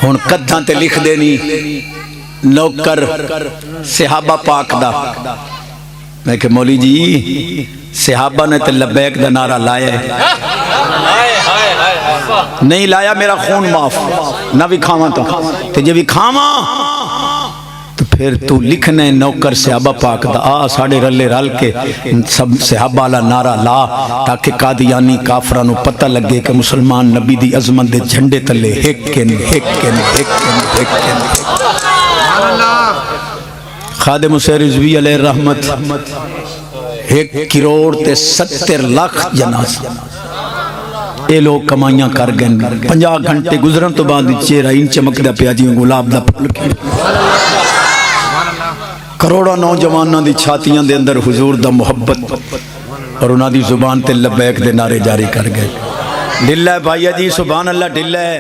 ہن کدھاں تے لکھ دینی نوکر صحابہ پاک دا. میں کہ مولی جی صحابہ نے تے لبیک دا نعرہ لایا ہے؟ نہیں لایا، میرا خون معاف نہ بھی کھاواں تو جے بھی کھاواں تو پھر تو لکھنے نوکر صحابہ پاک دا آ ساڑے رلے رل کے سب صحابہ لا نعرہ لا تاکہ قادیانی کافرانو پتہ لگے کہ مسلمان نبی دی عظمت دے جھنڈے تلے ہکن ہکن ہکن ہکن. خادم حسین رضوی علیہ الرحمت 1,70,00,000 جناز اے لوگ کمائیاں کر گئے. 50 گھنٹے گزرن تو بعد چہرہ ان چمک دا پیاجیوں گلاب دا پھول کے کروڑا نوجواناں دی چھاتیاں دے اندر حضور دا محبت اور انہاں دی زبان تے لبیک دے نعرے جاری کر گئے. ڈلہ ہے بھائیہ جی سبحان اللہ ڈلہ ہے.